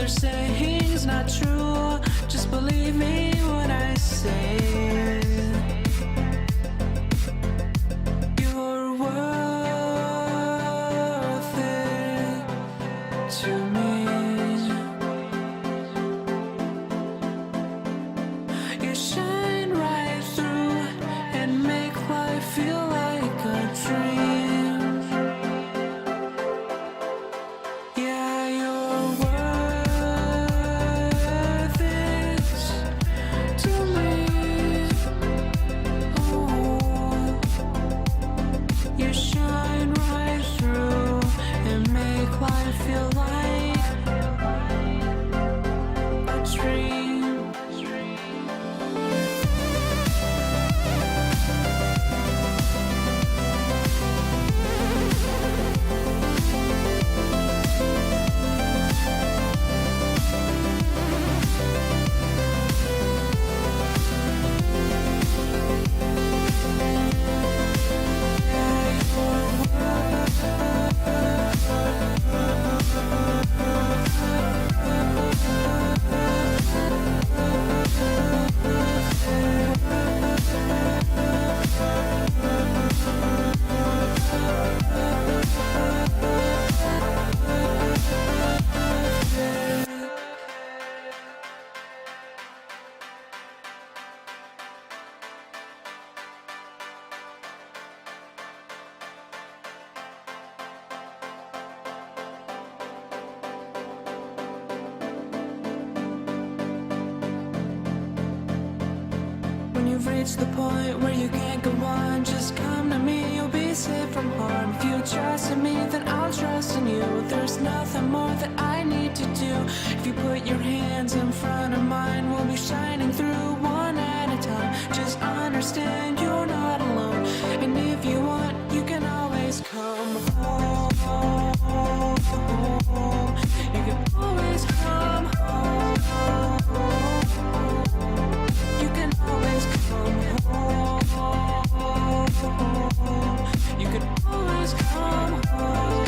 they're saying's not true. Just believe me when I say you're worth it to me. You shine right through and make life feel like a dream. Yeah, you're worth it to me. Ooh. You shine right through and make life feel like a dream. When you've reached the point where you can't go on, just come to me, you'll be safe from harm. If you trust in me, then I'll trust in you. There's nothing more that I need to do. If you put your hands in front of mine, we'll be shining through one at a time. Just understand you're not alone. And if you want, you can always come home. You can always come home. You can always come home. You can always come home.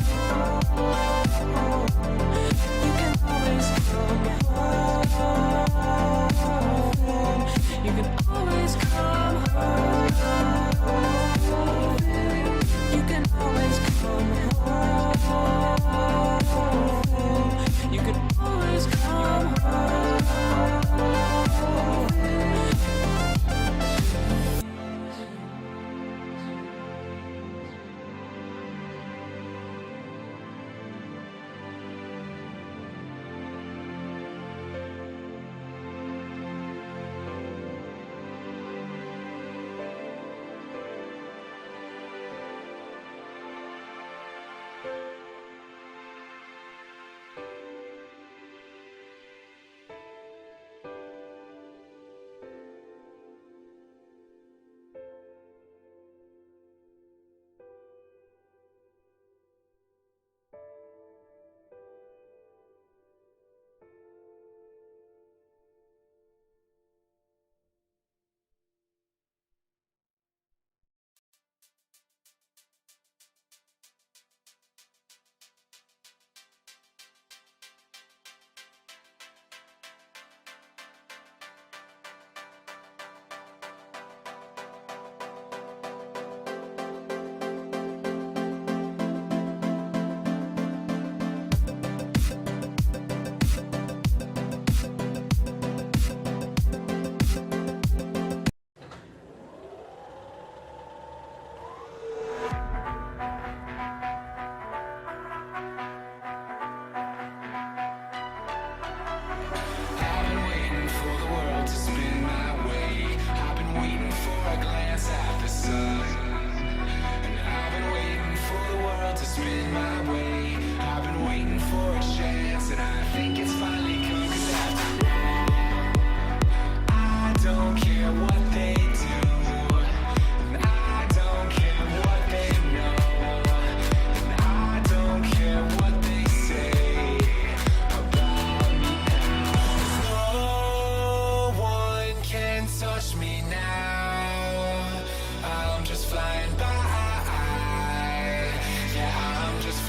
You can always come home. You can always come home. You can always come home. You can always come home.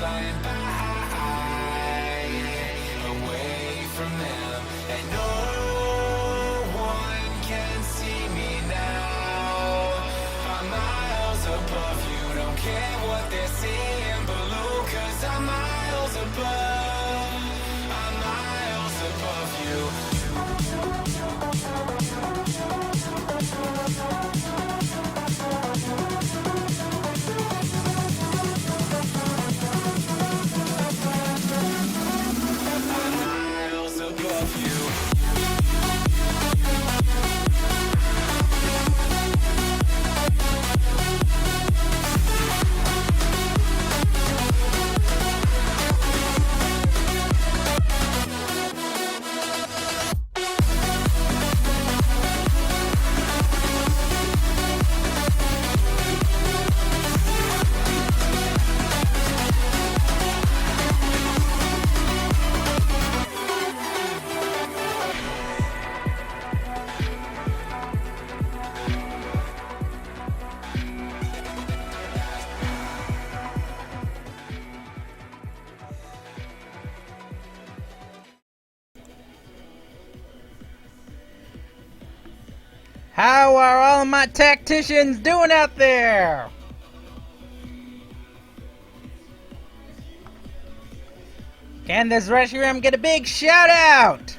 flying by, away from How are all my tacticians doing out there? Can this Reshiram get a big shout out?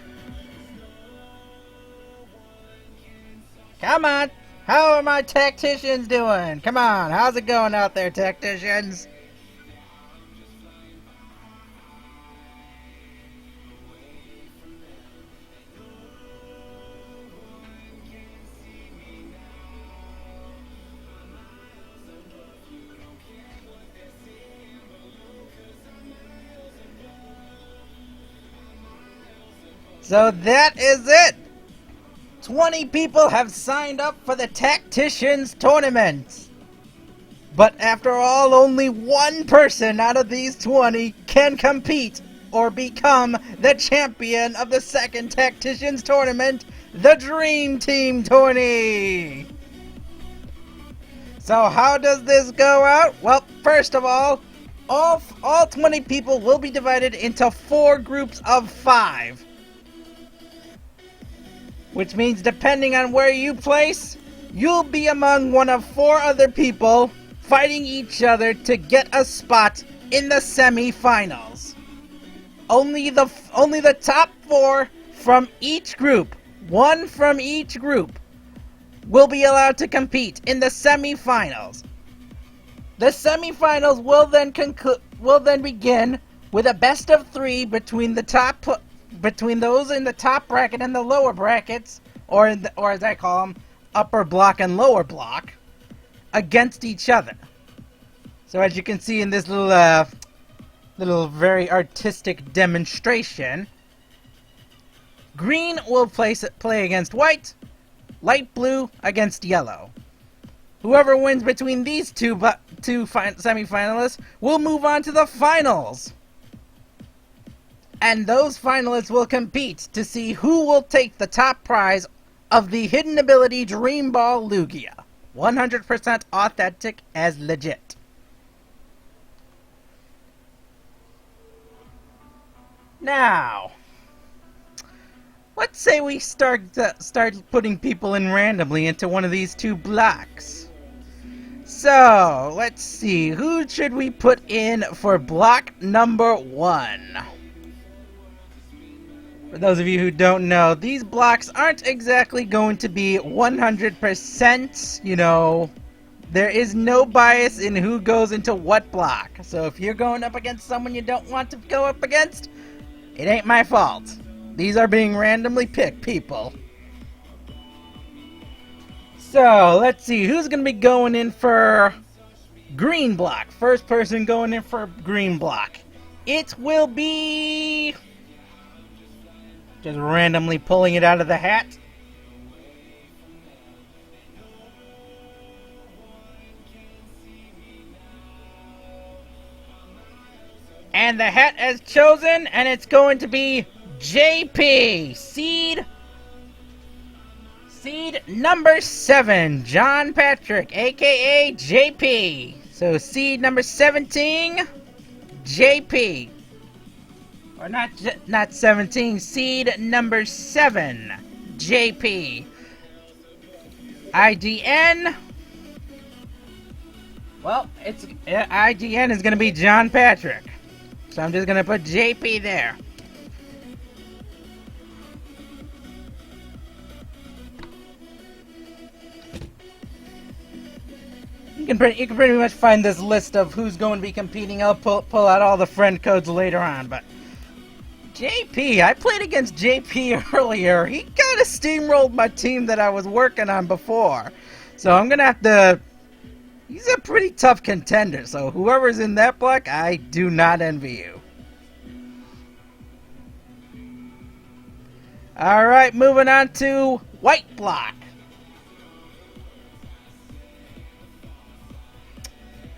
Come on. How are my tacticians doing? Come on. How's it going out there, tacticians? So that is it. 20 people have signed up for the Tacticians tournament. But after all, only one person out of these 20 can compete or become the champion of the second Tacticians tournament, the Dream Team Tourney. So how does this go out? Well, first of all 20 people will be divided into 4 groups of 5. Which means depending on where you place, you'll be among one of 4 other people fighting each other to get a spot in the semi-finals. Only the top 4 from each group, 1 from each group, will be allowed to compete in the semi-finals. The semi-finals will then begin with a best of 3 between those in the top bracket and the lower brackets, or as I call them, upper block and lower block, against each other. So as you can see in this little very artistic demonstration, green will play against white, light blue against yellow. Whoever wins between these two semi-finalists will move on to the finals. And those finalists will compete to see who will take the top prize of the Hidden Ability Dream Ball Lugia. 100% authentic as legit. Now, let's say we start putting people in randomly into one of these 2 blocks. So, let's see, who should we put in for block number 1? For those of you who don't know, these blocks aren't exactly going to be 100%, you know, there is no bias in who goes into what block. So if you're going up against someone you don't want to go up against, it ain't my fault. These are being randomly picked people. So, let's see, who's going to be going in for green block? First person going in for green block. It will be... just randomly pulling it out of the hat. And the hat has chosen, and it's going to be JP, seed number 7, John Patrick, aka JP. So seed number 17, JP. Or not 17, seed number 7, JP. IDN. Well, IDN is going to be John Patrick. So I'm just going to put JP there. You can pretty much find this list of who's going to be competing. I'll pull out all the friend codes later on, but JP, I played against JP earlier. He kind of steamrolled my team that I was working on before. So I'm going to have to... He's a pretty tough contender, so whoever's in that block, I do not envy you. Alright, moving on to white block.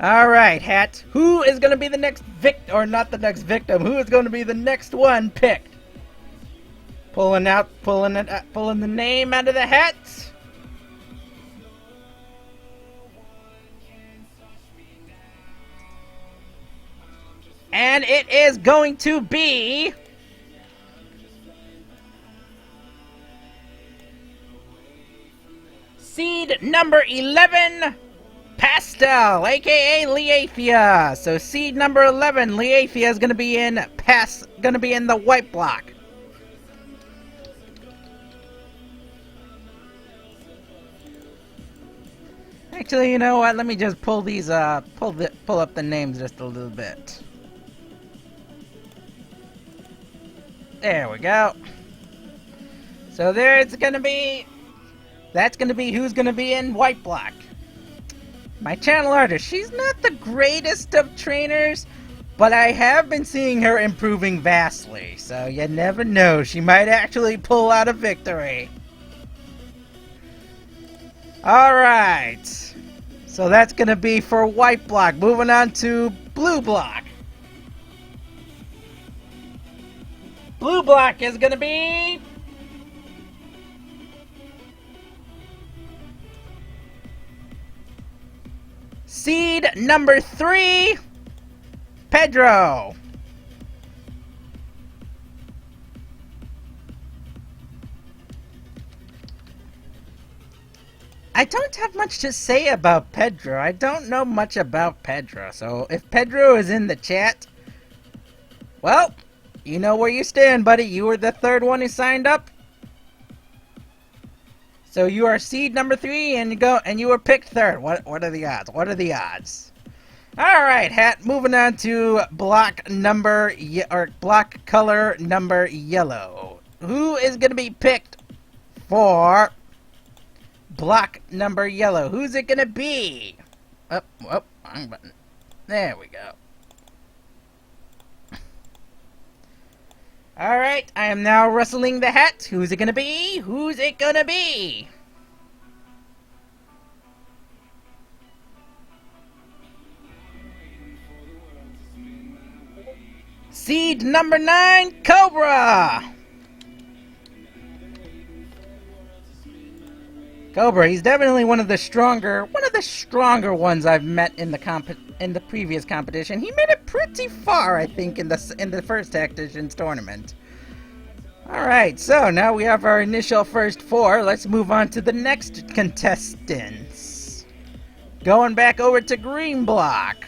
Alright, hat. Who is going to be the next victim, or not the next victim, who is going to be the next one picked? Pulling the name out of the hat. And it is going to be... Seed number 11, Pastel, aka Leathia. So seed number 11, Leathia is gonna be in the white block. Actually, you know what? Let me just pull these pull up the names just a little bit. There we go. So that's gonna be who's gonna be in white block. My channel artist, she's not the greatest of trainers, but I have been seeing her improving vastly, so you never know, she might actually pull out a victory. Alright, so that's gonna be for white block. Moving on to blue block. Blue block is gonna be seed number 3, Pedro. I don't have much to say about Pedro. I don't know much about Pedro. So if Pedro is in the chat, well, you know where you stand, buddy. You were the third one who signed up. So you are seed number 3, and you were picked third. What are the odds? What are the odds? All right, Hat. Moving on to block color number yellow. Who is gonna be picked for block number yellow? Who's it gonna be? Oh, wrong button. There we go. Alright, I am now rustling the hat. Who's it gonna be? Who's it gonna be? Seed number 9, Cobra! Cobra, he's definitely one of the stronger ones I've met in the previous competition. He made it pretty far, I think, in the first Tactician's tournament. Alright, so now we have our initial first 4. Let's move on to the next contestants. Going back over to green block.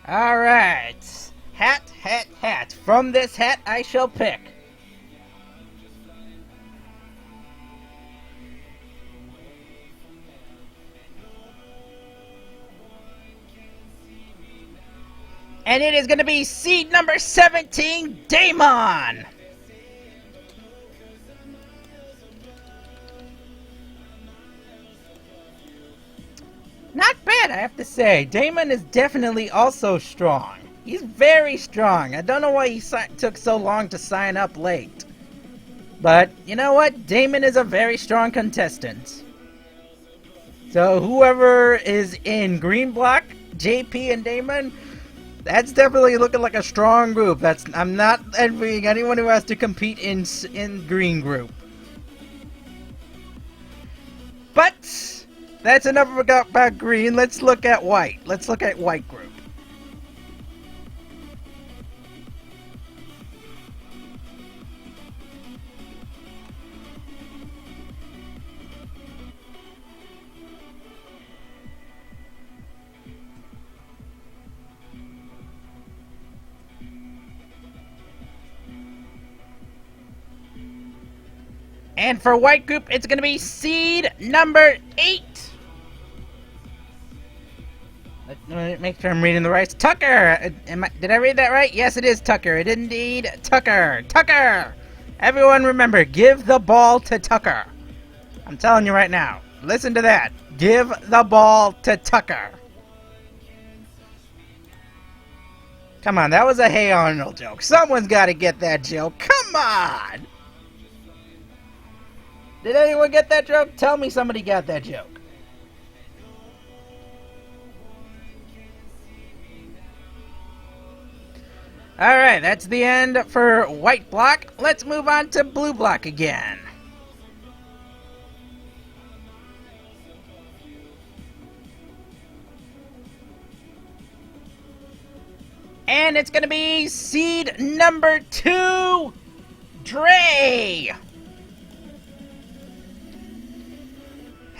Alright. Hat. From this hat I shall pick. And it is going to be seed number 17, Damon! Not bad, I have to say. Damon is definitely also strong. He's very strong. I don't know why he took so long to sign up late. But, you know what? Damon is a very strong contestant. So, whoever is in green block, JP and Damon, that's definitely looking like a strong group. I'm not envying anyone who has to compete in green group. But that's enough about green. Let's look at white. Let's look at white group. And for white group, it's going to be seed number 8. Let me make sure I'm reading the right. Tucker! Did I read that right? Yes, it is Tucker. It indeed Tucker. Tucker! Everyone remember, give the ball to Tucker. I'm telling you right now. Listen to that. Give the ball to Tucker. Come on, that was a Hey Arnold joke. Someone's got to get that joke. Come on! Did anyone get that joke? Tell me somebody got that joke. Alright, that's the end for white block. Let's move on to blue block again. And it's going to be seed number 2, Dre.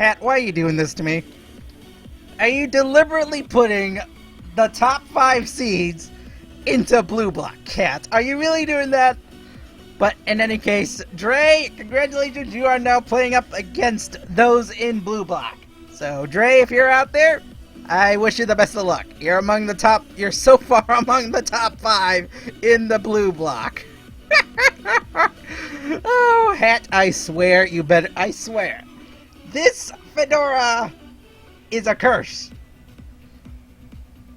Hat, why are you doing this to me? Are you deliberately putting the top 5 seeds into blue block, Cat? Are you really doing that? But in any case, Dre, congratulations, you are now playing up against those in blue block. So, Dre, if you're out there, I wish you the best of luck. You're so far among the top 5 in the blue block. Oh, Hat, I swear, I swear. This fedora is a curse.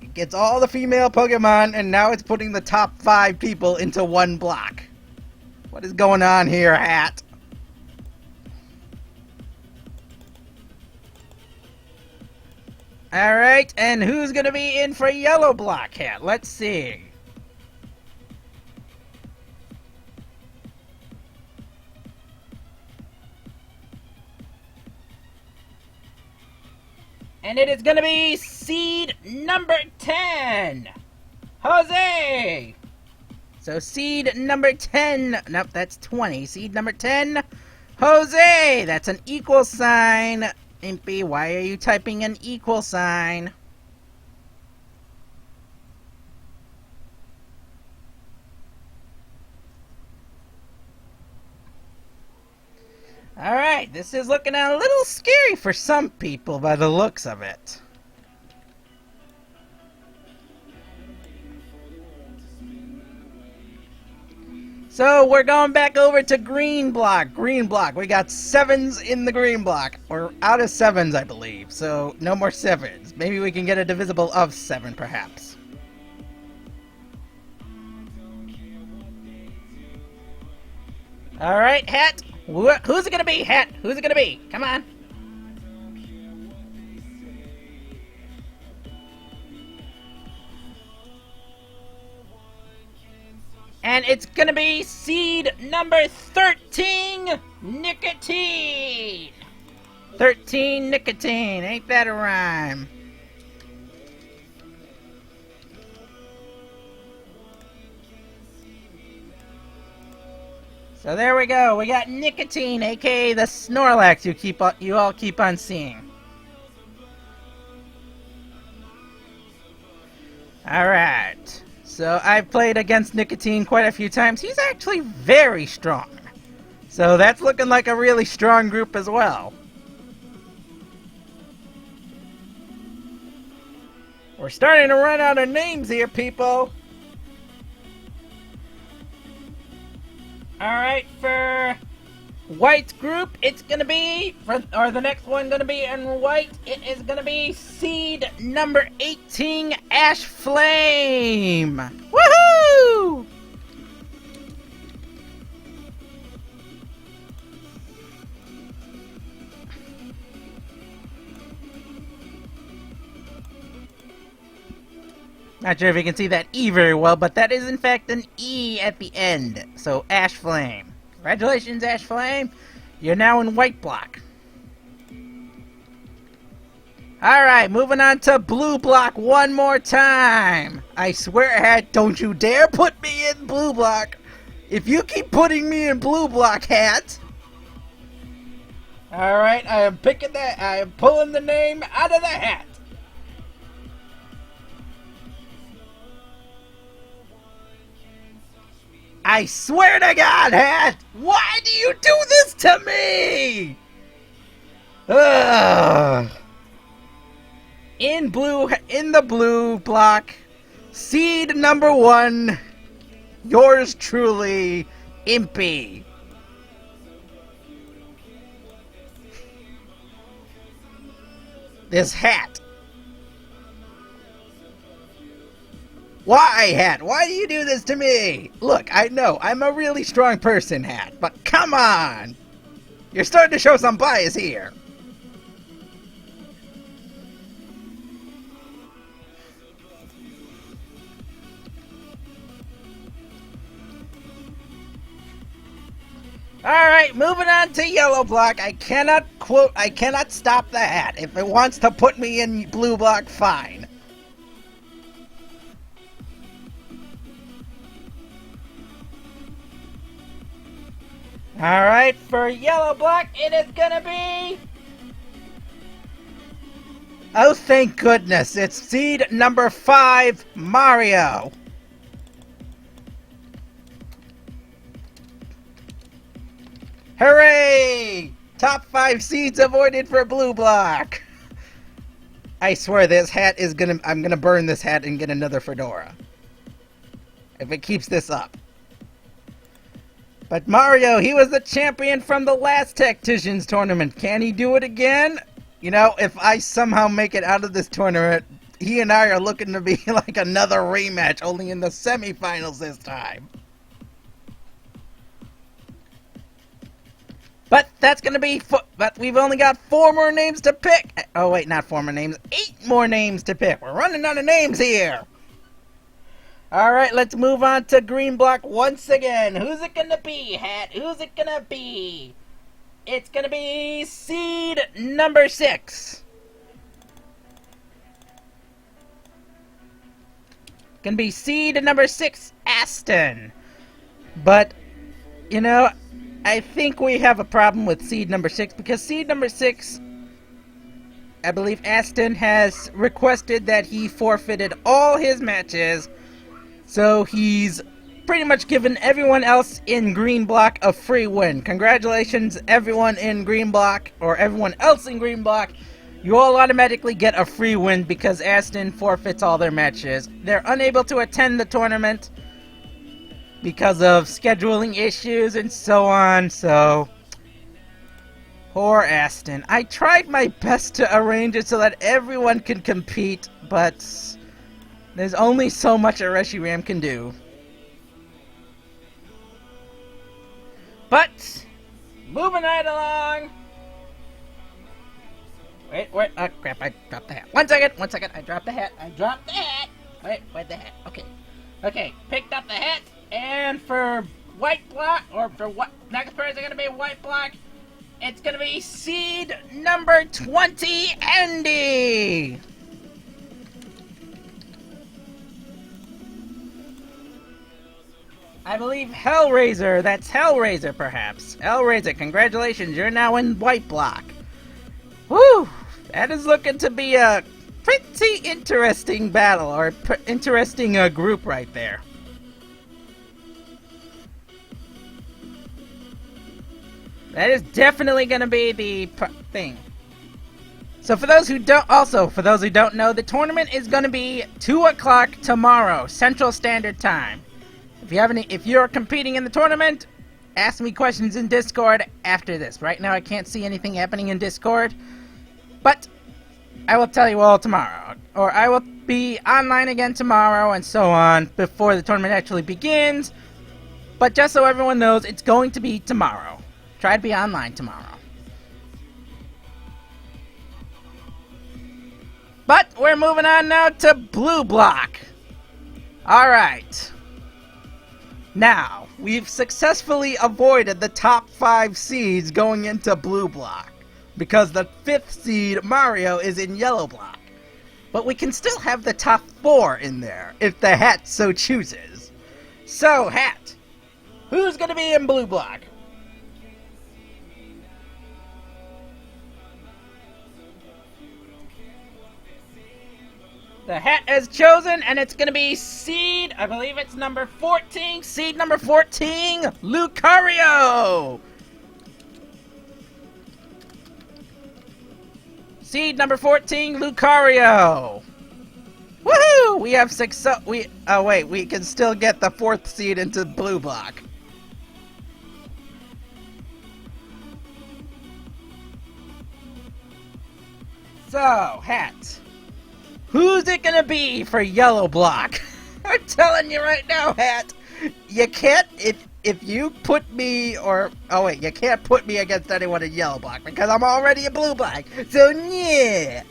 It gets all the female Pokemon, and now it's putting the top 5 people into one block. What is going on here, Hat? Alright, and who's gonna be in for yellow block, Hat? Let's see. And it is gonna be seed number 10, Jose! So seed number 10, nope, that's 20. Seed number 10, Jose! That's an equal sign. Impy, why are you typing an equal sign? Alright, this is looking a little scary for some people by the looks of it. So we're going back over to green block. Green block. We got 7s in the green block. We're out of 7s, I believe. So no more 7s. Maybe we can get a divisible of 7, perhaps. Alright, Hat. Who's it gonna be, Hat? Who's it gonna be? Come on. And it's gonna be seed number 13, Nicotine! 13 Nicotine, ain't that a rhyme? So there we go, we got Nicotine, aka the Snorlax you all keep on seeing. Alright. So I've played against Nicotine quite a few times. He's actually very strong. So that's looking like a really strong group as well. We're starting to run out of names here, people. Alright, for white group, it's gonna be, the next one gonna be in white, it is gonna be seed number 18, Ash Flame! Woohoo! Not sure if you can see that E very well, but that is in fact an E at the end. So, Ash Flame. Congratulations, Ash Flame. You're now in white block. Alright, moving on to blue block one more time. I swear, Hat, don't you dare put me in blue block. If you keep putting me in blue block, Hat. Alright, I am pulling the name out of the hat. I swear to God, Hat! Why do you do this to me? Ugh. In the blue block, seed number 1, yours truly, Impy. This hat. Why, Hat? Why do you do this to me? Look, I know, I'm a really strong person, Hat, but come on! You're starting to show some bias here. Alright, moving on to yellow block. I cannot stop the hat. If it wants to put me in blue block, fine. Alright, for yellow block, it is gonna be Oh, thank goodness. It's seed number 5, Mario. Hooray! Top 5 seeds avoided for blue block. I swear this hat is I'm gonna burn this hat and get another fedora. If it keeps this up. But Mario, he was the champion from the last Tacticians tournament. Can he do it again? You know, if I somehow make it out of this tournament, he and I are looking to be like another rematch, only in the semifinals this time. But that's gonna be, but we've only got 4 more names to pick. Oh wait, not 4 more names, 8 more names to pick. We're running out of names here. Alright, let's move on to green block once again. Who's it gonna be, Hat? Who's it gonna be? It's gonna be seed number 6. Gonna be seed number 6, Aston. But, you know, I think we have a problem with seed number 6 because seed number 6, I believe Aston has requested that he forfeited all his matches. So he's pretty much given everyone else in green block a free win. Congratulations, everyone in green block, or everyone else in green block. You all automatically get a free win because Aston forfeits all their matches. They're unable to attend the tournament because of scheduling issues and so on, so poor Aston. I tried my best to arrange it so that everyone can compete, but there's only so much a Reshiram can do. But moving right along. Wait, oh crap, I dropped the hat. One second, I dropped the hat. Wait, where'd the hat? Okay, picked up the hat. And for white block, or for what next person gonna be white block, it's gonna be seed number 20, Andy. I believe Hellraiser. That's Hellraiser, perhaps. Hellraiser, congratulations, you're now in white block. Whew! That is looking to be a pretty interesting battle, or interesting group right there. That is definitely going to be the thing. So for those who don't know, the tournament is going to be 2 o'clock tomorrow, Central Standard Time. If you're competing in the tournament, ask me questions in Discord after this. Right now I can't see anything happening in Discord, but I will tell you all tomorrow. Or I will be online again tomorrow and so on before the tournament actually begins. But just so everyone knows, it's going to be tomorrow. Try to be online tomorrow. But we're moving on now to blue block. Alright. Now, we've successfully avoided the top 5 seeds going into blue block, because the 5th seed, Mario, is in yellow block. But we can still have the top 4 in there, if the hat so chooses. So, Hat, who's gonna be in blue block? The hat has chosen, and it's going to be seed, I believe it's number 14, seed number 14, Lucario! Seed number 14, Lucario! Woohoo! We have we can still get the 4th seed into blue block. So, Hat, who's it gonna be for yellow block? I'm telling you right now, Hat, you can't, if you put me, you can't put me against anyone in yellow block, because I'm already a blue block, so yeah.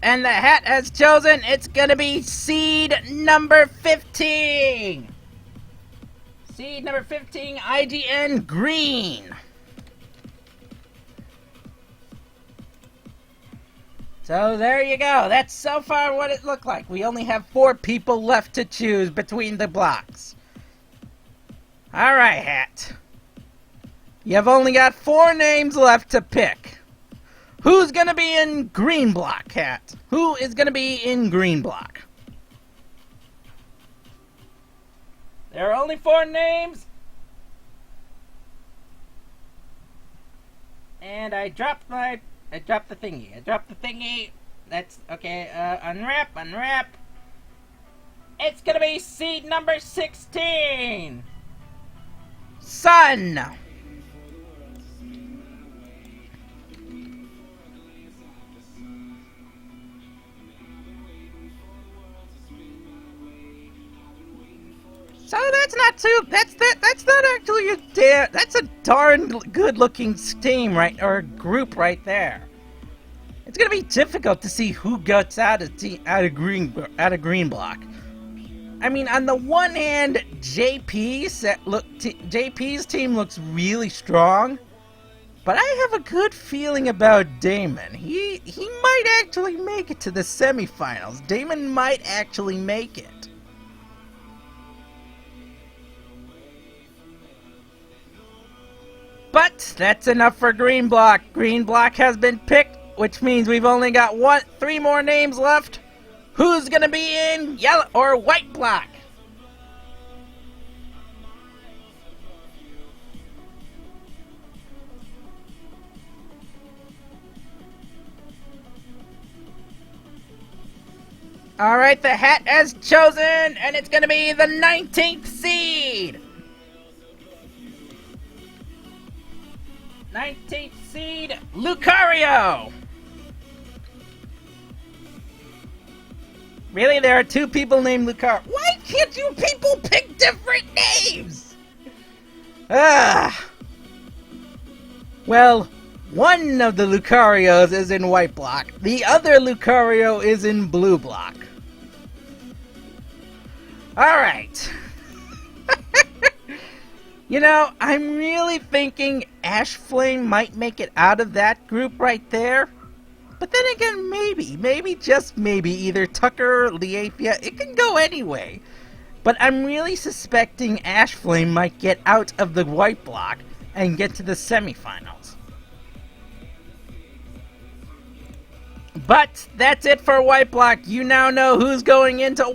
And the hat has chosen, it's gonna be seed number 15! Seed number 15, IGN Green. So there you go. That's so far what it looked like. We only have 4 people left to choose between the blocks. Alright, Hat. You've only got 4 names left to pick. Who's gonna be in green block, Hat? Who is gonna be in green block? There are only 4 names. And I dropped the thingy. That's okay. Unwrap. It's gonna be seed number 16. Sun. So that's not actually that's a darn good looking team group right there. It's gonna be difficult to see who gets out of green block. I mean, on the one hand, JP's team looks really strong, but I have a good feeling about Damon. He might actually make it to the semifinals. Damon might actually make it. But that's enough for green block. Green block has been picked, which means we've only got 3 more names left. Who's gonna be in yellow or white block? Alright, the Hat has chosen, and it's gonna be the 19th seed! 19th seed, Lucario! Really? There are 2 people named Lucario. Why can't you people pick different names? Well, one of the Lucarios is in white block. The other Lucario is in blue block. Alright. You know, I'm really thinking Ash Flame might make it out of that group right there. But then again, maybe, just maybe, either Tucker or Leafia, it can go anyway. But I'm really suspecting Ash Flame might get out of the white block and get to the semifinals. But that's it for white block. You now know who's going into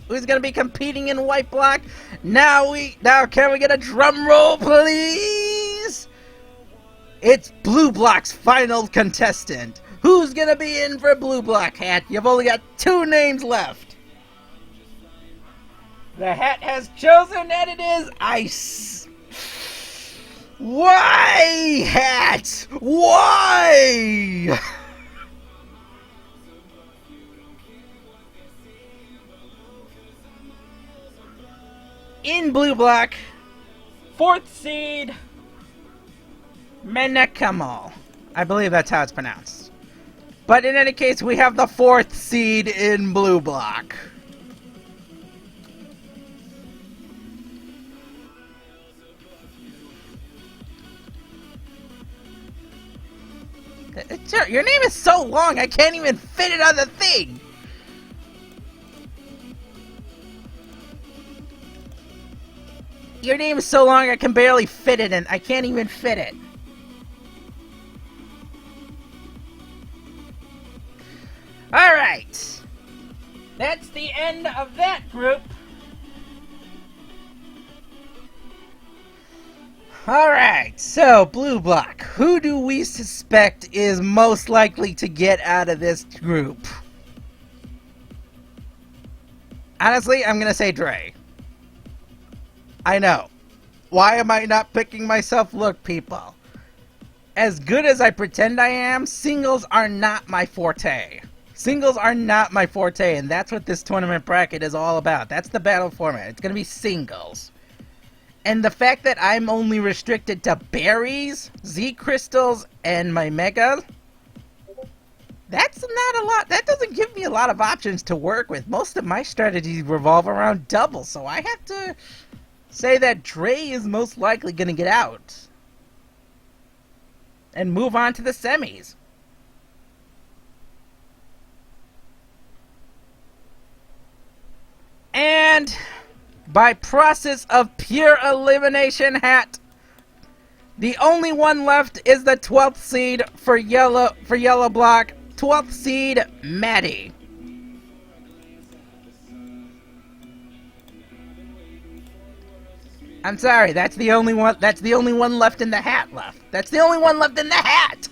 who's going to be competing in white block. Now can we get a drum roll, please? It's blue block's final contestant. Who's gonna be in for blue block, Hat? You've only got 2 names left. The Hat has chosen, and it is Ice. Why, Hat? Why? In blue block, 4th seed, Menakamal. I believe that's how it's pronounced. But in any case, we have the 4th seed in blue block. Your name is so long, I can't even fit it on the thing. Your name is so long, I can barely fit it in. I can't even fit it. Alright. That's the end of that group. Alright, so blue block. Who do we suspect is most likely to get out of this group? Honestly, I'm gonna say Dre. I know. Why am I not picking myself? Look, people. As good as I pretend I am, singles are not my forte. Singles are not my forte, and that's what this tournament bracket is all about. That's the battle format. It's gonna be singles. And the fact that I'm only restricted to berries, Z crystals, and my mega, that's not a lot. That doesn't give me a lot of options to work with. Most of my strategies revolve around double, so I have to say that Dre is most likely going to get out and move on to the semis. And by process of pure elimination, Hat, the only one left is the 12th seed for yellow block, 12th seed Maddie. I'm sorry, that's the only one left in the hat left. That's the only one left in the hat.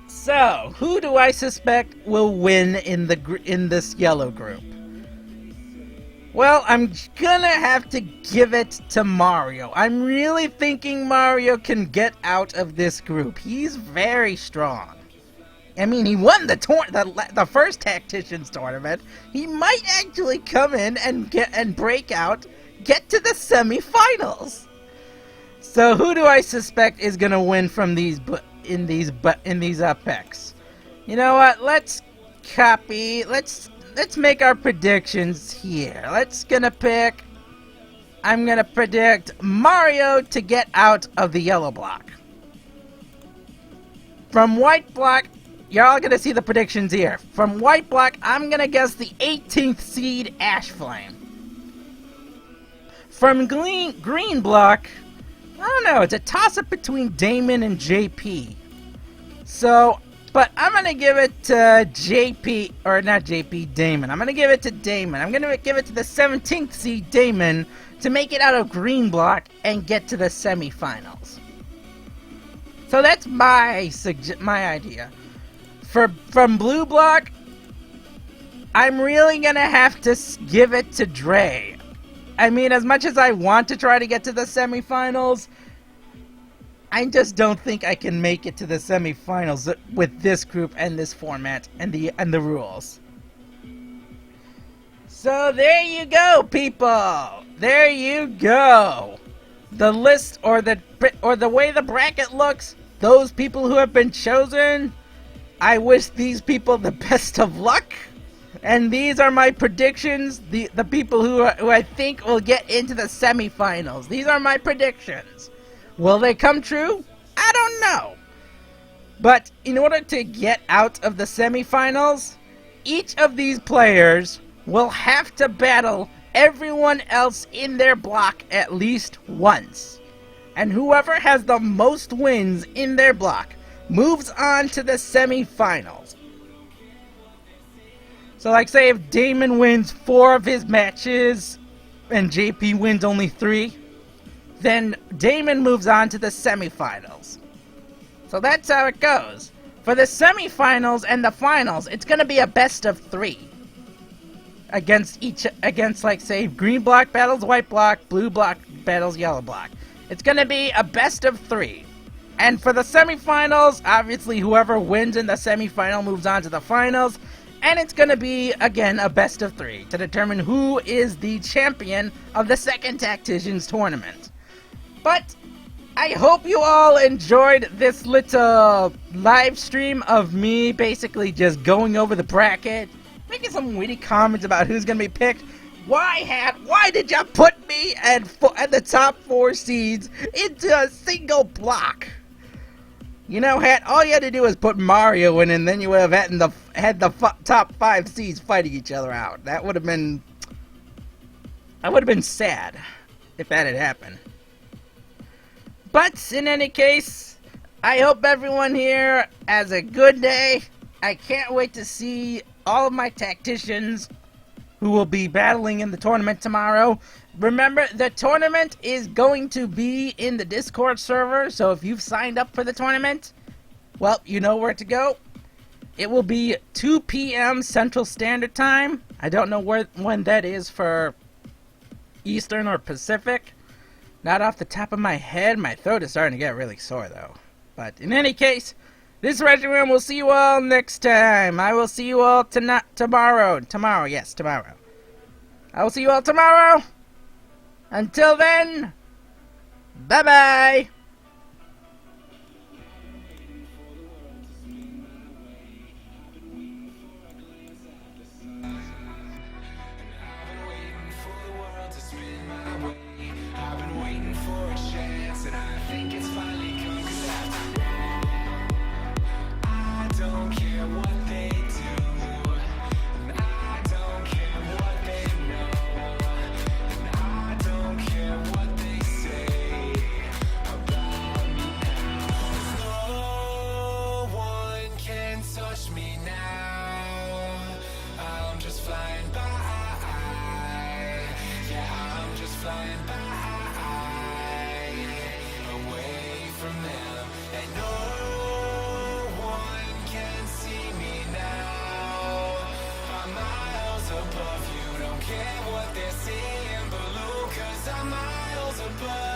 So, who do I suspect will win in this yellow group? Well, I'm gonna have to give it to Mario. I'm really thinking Mario can get out of this group. He's very strong. I mean, he won the first Tacticians tournament. He might actually come in and break out, get to the semifinals. So who do I suspect is gonna win from these picks? You know what? Let's make our predictions here. I'm gonna predict Mario to get out of the yellow block. From white block, you're all gonna see the predictions here. From white block, I'm gonna guess the 18th seed Ash Flame. From green block, I don't know, it's a toss-up between Damon and JP. So, but I'm gonna give it to Damon. I'm gonna give it to Damon. I'm gonna give it to the 17th seed Damon to make it out of green block and get to the semifinals. So that's my idea. From blue block, I'm really gonna have to give it to Dre. I mean, as much as I want to try to get to the semifinals, I just don't think I can make it to the semifinals with this group and this format and the rules. So there you go, people. There you go. The list or the way the bracket looks, those people who have been chosen, I wish these people the best of luck. And these are my predictions. The people who I think will get into the semifinals. These are my predictions. Will they come true? I don't know. But in order to get out of the semifinals, each of these players will have to battle everyone else in their block at least once. And whoever has the most wins in their block moves on to the semifinals. So like say if Damon wins 4 of his matches and JP wins only 3, then Damon moves on to the semifinals. So that's how it goes. For the semifinals and the finals, it's going to be a best of 3. Against like say green block battles white block, blue block battles yellow block. It's going to be a best of 3. And for the semifinals, obviously whoever wins in the semifinal moves on to the finals. And it's going to be, again, a best of 3 to determine who is the champion of the second Tacticians tournament. But I hope you all enjoyed this little live stream of me basically just going over the bracket, making some witty comments about who's going to be picked. Why did you put me at the top 4 seeds into a single block? You know, Hat, all you had to do was put Mario in, and then you would have had the top 5 seeds fighting each other out. That would have been sad if that had happened. But in any case, I hope everyone here has a good day. I can't wait to see all of my Tacticians who will be battling in the tournament tomorrow. Remember, the tournament is going to be in the Discord server, so if you've signed up for the tournament, well, you know where to go. It will be 2 p.m. Central Standard Time. I don't know when that is for Eastern or Pacific. Not off the top of my head. My throat is starting to get really sore, though. But in any case, this regiment will see you all next time. I will see you all tomorrow. Tomorrow. I will see you all tomorrow. Until then, bye-bye. Don't care. flying by, away from them, and no one can see me now. I'm miles above you, don't care what they're saying below, 'cause I'm miles above.